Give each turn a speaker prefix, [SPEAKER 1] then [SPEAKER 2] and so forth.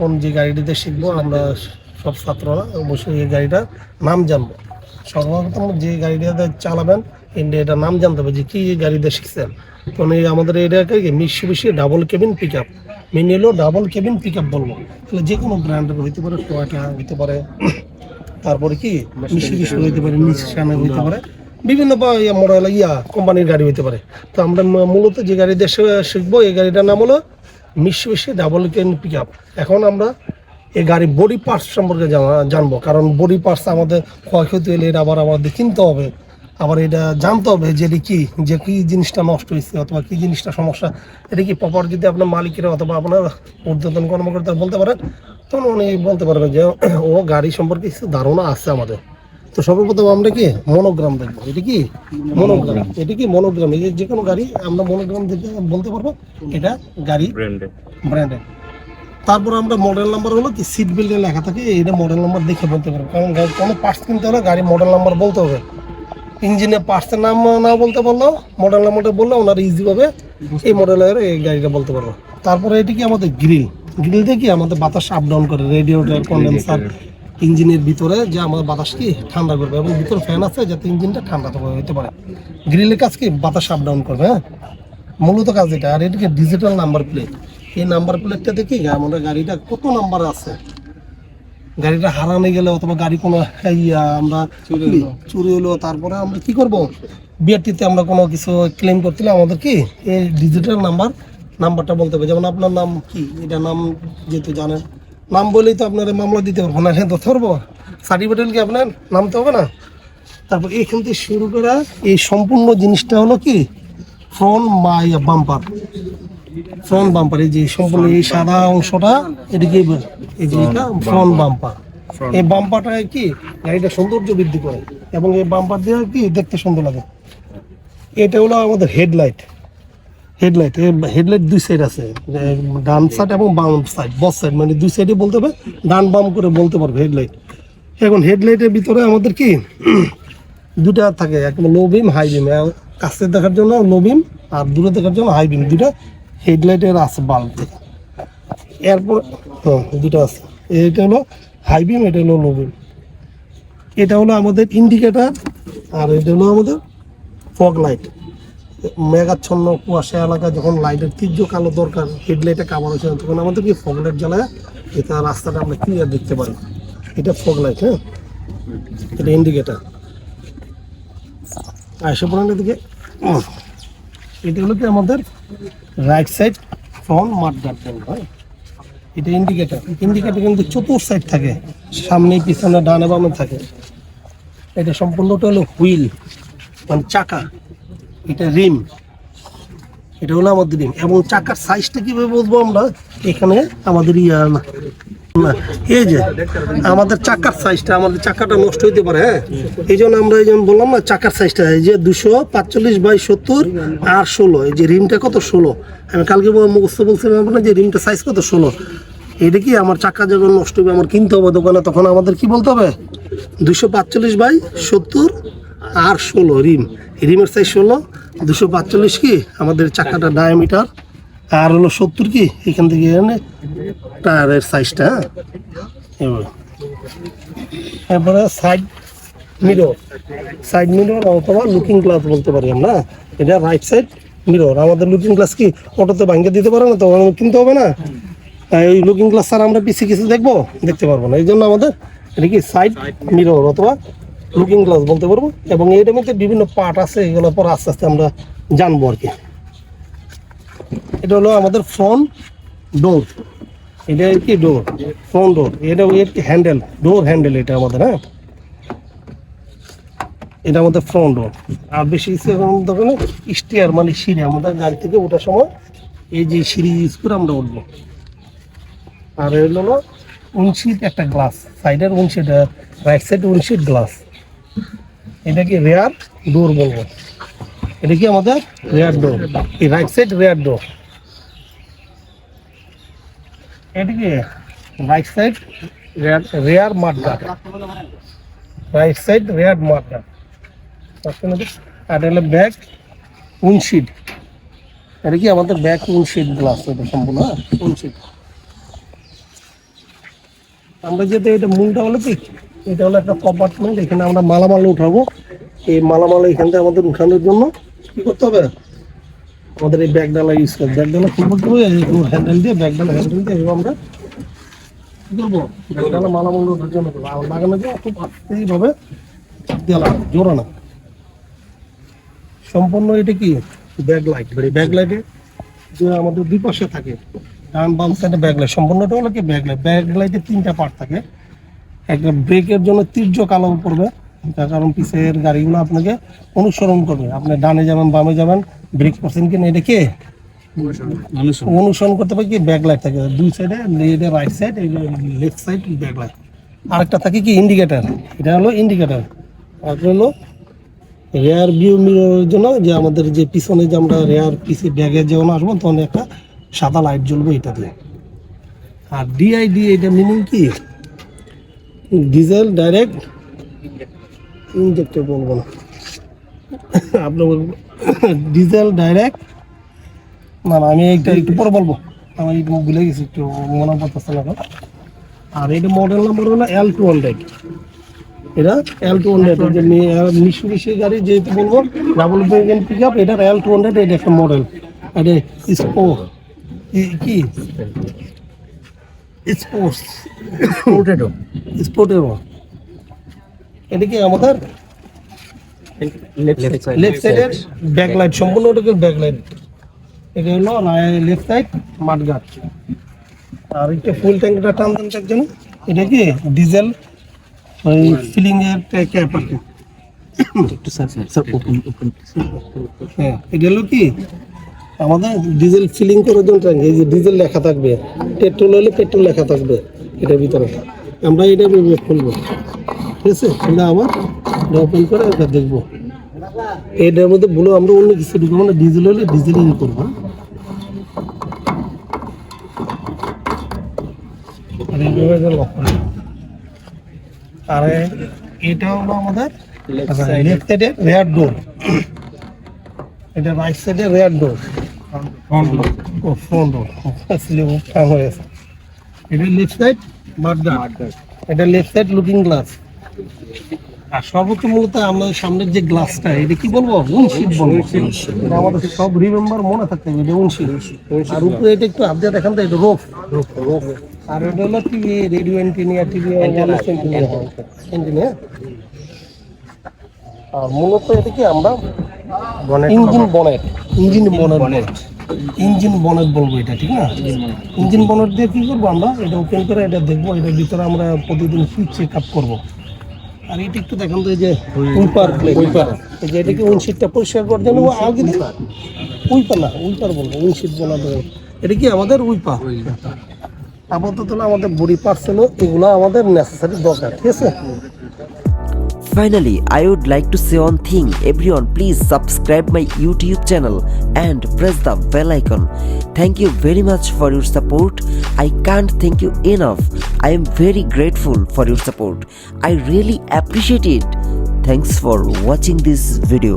[SPEAKER 1] এখন যে গাড়িটিতে শিখবো আমরা সব ছাত্ররা অবশ্যই এই গাড়িটার নাম জানবো। সর্বপ্রথম যে গাড়িটাতে চালাবেন এটার নাম জানতে হবে যে কী গাড়িতে শিখছেন। তো আমাদের এটাকে মিশি ডাবল কেবিন পিক আপ, মেন হলো ডাবল কেবিন পিক আপ বলবো। তাহলে যে কোনো ব্র্যান্ডের হইতে পারে, টয়োটা হইতে পারে, তারপরে কি মিশি হইতে পারে, নিশানের হইতে পারে, বিভিন্ন মডেল কোম্পানির গাড়ি হইতে পারে। তো আমরা মূলত যে গাড়িতে শিখবো এই গাড়িটার নাম হলো মিশি ডাবল কেবিন পিক আপ। এখন আমরা এই গাড়ির বডি পার্টস সম্পর্কে জানবো, কারণ বডি পার্টস আমাদের ক্ষয়ক্ষতি হলে এটা আবার আমাদের কিনতে হবে, আবার এটা জানতে হবে যে এটি কী, যে কী জিনিসটা নষ্ট হয়েছে অথবা কী জিনিসটা সমস্যা। এটা কি প্রপার যদি আপনার মালিকেরা অথবা আপনার ঊর্ধ্বতন কর্মকর্তা বলতে পারেন, তখন উনি বলতে পারবেন যে ও গাড়ি সম্পর্কে কিছু ধারণা আছে আমাদের। তো সর্বপ্রথম আমরা কি মনোগ্রাম দেখবো। এটা কি মনোগ্রাম, এটা কি মনোগ্রাম, এই যে কোনো গাড়ি আমরা মনোগ্রাম দেখে বলতে পারবো এটা গাড়ি ব্র্যান্ডেড। তারপর আমরা মডেল নাম্বার হলো কি সিট বেল্টে লেখা থাকে, এটা মডেল নাম্বার দেখে বলতে পারবো, কারণ কোনো পার্টস কিনতে হলে গাড়ি মডেল নাম্বার বলতে হবে। ইঞ্জিনের পার্টসের নাম না বলতে পারলেও মডেল নাম্বারটা বললে ওনারা ইজিভাবে এই মডেলের এই গাড়িটা বলতে পারবো। তারপরে এটি কি আমাদের গ্রিল দিয়ে কি আমাদের বাতাস আপ ডাউন করে, রেডিয়েটর কন্ডেন্সার ইঞ্জিনের ভিতরে যে আমাদের বাতাস কি ঠান্ডা করবে, এবং ভিতরে ফ্যান আছে যাতে ইঞ্জিনটা ঠান্ডা হতে পারে। গ্রিলের কাজ কি বাতাস আপ ডাউন করবে, হ্যাঁ মূলত কাজ এটা। আর এটিকে ডিজিটাল নাম্বার প্লেট, এই নাম্বার প্লেটটা দেখি আমাদের গাড়িটা কত নাম্বার আছে, গাড়িটা হারানো গেলে অথবা গাড়ি কোনো আমরা চুরি হলো, তারপরে আমরা কি করব বিআরটিতে আমরা কোনো কিছু ক্লেম করতে হলে আমাদের কি এই ডিজিটাল নাম্বারটা বলতে হবে। যেমন আপনার নাম কি, এটা নাম যেহেতু জানেন, নাম বলেই তো আপনার মামলা দিতে পারবো না, হ্যাঁ তো ধরবো সার্টিফিকেট কি আপনার নামতে হবে না। তারপর এইখান থেকে শুরু করা এই সম্পূর্ণ জিনিসটা হলো কি ফ্রন্ট বাম্পার, ফ্রন্ট বাম্পার, এই যে সম্পূর্ণ এই সাদা অংশটা এদিকে এই যে এটা ফ্রন্ট বাম্পার। এই বাম্পারটা কি গাড়িটা সৌন্দর্য বৃদ্ধি করে এবং এই বাম্পার দিয়ে কি দেখতে সুন্দর লাগে। এটা হলো আমাদের হেডলাইট, হেডলাইট দুই সাইড আছে, ডান সাইড এবং বাম সাইড, বস সাইড, মানে দুই সাইডে বলতে হবে, ডান বাম করে বলতে পারবে হেডলাইট। এখন হেডলাইটের ভিতরে আমাদের কি দুটা থাকে, একটা লো বিম হাই বিম, কাছে দেখার জন্য লো বিম আর দূরে দেখার জন্য হাই বিম, দুটা হেডলাইটের আছে বাল্ব থেকে। এরপর দুটো আছে, এটা হলো হাই বিম, এটা হলো লো বিম। এটা হলো আমাদের ইন্ডিকেটার, আর এটা হলো আমাদের ফগ লাইট। মেঘাচ্ছন্ন কুয়াশা এলাকায় যখন লাইটের তীর্য কালো দরকার, হেডলাইটে কাভার হচ্ছে না, তখন আমাদের কি ফগ লাইট জ্বালায় এটা রাস্তাটা আমরা ক্লিয়ার দেখতে পারি। এটা ফগ লাইট, হ্যাঁ এটা ইন্ডিকেটার। আইসা পড়ানোর দিকে এটা হলো কি আমাদের রাইট সাইড ফ্রন্ট মাডগার্ড বলবো, হ্যাঁ এটা ইন্ডিকেটার কিন্তু চতুর সাইড থাকে, সামনে পিছনে ডানে বামে থাকে। এটা সম্পূর্ণটা হলো হুইল মানে চাকা, এটা রিম, এটা হলো আমাদের রিম। এবং চাকার সাইজটা কিভাবে বুঝবো আমরা, এখানে আমাদের এই যে আমাদের চাকার সাইজটা, আমাদের চাকাটা নষ্ট হইতে পারে, হ্যাঁ এই জন্য আমরা এই যেমন বললাম না চাকার সাইজটা এই যে 245/70 আর 16, এই যে রিমটা কত 16, আমি কালকে মুখস্থ বলছিলাম আপনার যে রিমটা সাইজ কত 16। এটা কি আমার চাকা যখন নষ্ট হবে আমার কিনতে হবে দোকানে, তখন আমাদের কি বলতে হবে 245/70 আর 16 রিমের সাইজ 16, 245 কি আমাদের চাকাটা ডায়ামিটার, আর হলো 70 কি এখান থেকে এনে টায়ারের সাইজটা। হ্যাঁ এরপরে সাইড মিরর অথবা লুকিং গ্লাস বলতে পারি আমরা, এটা রাইট সাইড মিরর। আমাদের লুকিং গ্লাস কি অটোতে ভাঙিয়ে দিতে পারে না, তো কিনতে হবে না, এই লুকিং গ্লাস ছাড়া আমরা পিছিয়ে কিছু দেখতে পারবো না, এই জন্য আমাদের এটা কি সাইড মিরর অথবা লুকিং গ্লাস বলতে পারবো। এবং এটার মধ্যে বিভিন্ন পার্ট আছে, এগুলো পর আস্তে আস্তে আমরা জানবো আর কি। এটা হলো আমাদের ফ্রন্ট ডোর, এটা কি ডোর, ফ্রন্ট ডোর, এটা হ্যান্ডেল, ডোর হ্যান্ডেল এটা আমাদের, হ্যাঁ এটা আমাদের ফ্রন্ট ডোর। আর বেশি দোকানে স্টিয়ার মানে সিঁড়ি, আমাদের গাড়ি থেকে ওঠার সময় এই যে সিঁড়ি ইউজ করে আমরা উঠবো। আর এগুলো হলো উইন্ডশিট, একটা গ্লাস সাইডের উইন্ডশিট, রাইট সাইড উইন্ডশিট গ্লাস। এটা কি রেয়ার ডোর বলবো, এটা কি আমাদের রেয়ার ডোর, এই রাইট সাইড রেয়ার ডোর। এটা কি right side rear mudguard, right side rear mudguard. আর হলো ব্যাক উইন্ডশিট, এটা কি আমাদের ব্যাক উইন্ডশিট গ্লাস, এটা সম্পূর্ণ উইন্ডশিট। আমরা যেটা এটা মূলটা হলো কি, এটা হলো একটা কম্পার্টমেন্ট, এখানে আমরা মালামাল উঠাবো। এই মালামাল এখান থেকে আমাদের উঠানোর জন্য কি করতে হবে, আমাদের এই ব্যাগডালা ইউজ করবো। ব্যাগডালা খুব করতে হবে, হ্যান্ডেল দিয়ে ব্যাগডালা হ্যান্ডেল দিয়ে এবং আমরা কি করবো, ব্যাগডালা মালামাল ওঠার জন্য করবো। আর লাগানো যায় খুব আস্তেইভাবে দেওয়া লাগবে, জোড়া না। সম্পূর্ণ এটা কি ব্যাক লাইট, ব্যাক লাইটে যে আমাদের দুই পাশে থাকে ডান বাম সাইডে ব্যাক লাইট, সম্পূর্ণটা হলো কি ব্যাক লাইট। ব্যাক লাইটে 3টা পার্ট থাকে। একটা ব্রেকের জন্য তির্যক আলো পড়বে, তার কারণ পিছের গাড়িগুলো আপনাকে অনুসরণ করবে। আপনি ডানে যাবেন বামে যাবেন, ব্রেক করছেন কিনা এটা কে অনুসরণ করতে পারে কি ব্যাক লাইট থাকে দুই সাইডে, এটা right side, left side back light. আরেকটা থাকে কি ইন্ডিকেটার, এটা হলো ইন্ডিকেটার। আর হলো রেয়ার ভিউ মিররের জন্য, যে আমাদের যে পিছনে যে আমরা রেয়ার পিছে ব্যাগে যখন আসবো তখন একটা সাদা লাইট জ্বলবে এটা দিয়ে। আর ডিআইডি এটা মিনিং কি, ডিজেল ডাইরেক্ট ইনজেক্টর বলবো না, আপনার ডিজেল ডাইরেক্ট না না, আমি এইটা একটু পরে বলবো, আমি একটু ভুলে গেছি, একটু মনে পড়তেছে না এখন। আর এটা মডেল নাম্বার হলো L200, এটা L200, যে মিশুবিশি গাড়ি যেহেতু বলবো ডাবল ওয়াগন পিক আপ, এটার L200, এটা একটা মডেল। এটা কি স্পোর্টেরো, এটা কি আমাদের লেফট সাইডের ব্যাকলাইট, সম্পূর্ণ ওটাকে ব্যাকলাইট। এটা হলো লেফট সাইড মাঠগার্ড। আর এটা ফুল ট্যাঙ্কটা টানতেন একজন, এটা কি ডিজেল ওই ফিলিং এর ক্যাপ আর কি। হ্যাঁ, এটা হলো কি আমাদের ডিজেল ফিলিং করার জন্য ট্যাঙ্ক। এই যে ডিজেল লেখা থাকবে, পেট্রোল হলে পেট্রোল লেখা থাকবে এটার ভিতরে। আমরা এটা খুলবো, ঠিক আছে? এটা আবার ওপেন করে এটা দেখবো। এটার মধ্যে বলো আমরা অন্য কিছু ঢুকবো না, ডিজেল হলে ডিজেল ইন করবো। আর এটা হলো আমাদের লেফট সাইডে রেয়ার ডোর, এটা রাইট সাইডে রেয়ার ডোর, ফ্রন্ট ডোর হয়েছে। এটা লেফট সাইড মাঠগার্ড, এটা লেফট সাইড লুকিং গ্লাস। আর সর্বোচ্চ মূলত আমাদের সামনের যে গ্লাসটা, এটা কি বলবো, উইন্ডশিল্ড বলবো। এটা আমাদের সব রিমেম্বার মনে থাকতে হবে, এটা উইন্ডশিল্ড। আর উপরে এটা একটু আপডেট দেখান তো, এটা রোফ। আর এটা হলো TV, radio antenna, TV antenna. আর মূলত এটা কি আমরা ইঞ্জিন বনেট বলবো এটা, ঠিক না? ইঞ্জিন বনেট দিয়ে কি করবো আমরা, এটা ওপেন করে এটা দেখবো, এটার ভিতরে আমরা প্রতিদিন সুইচ চেক আপ করবো। আর এটা একটু দেখান তো, এই যে উইপার, এই যে এটাকে উইন্ডশিটটা পরিষ্কার করার জন্য আগে উইপার না, উইপার বলবো, উইন্ডশিট বলা দেবো। এটা কি আমাদের উইপার। আপাতত আমাদের বডি পার্সেল এগুলো আমাদের নেসেসারি দরকার, ঠিক আছে?
[SPEAKER 2] Finally, I would like to say one thing. Everyone, please subscribe my YouTube channel and press the bell icon. Thank you very much for your support. I can't thank you enough. I am very grateful for your support. I really appreciate it. Thanks for watching this video.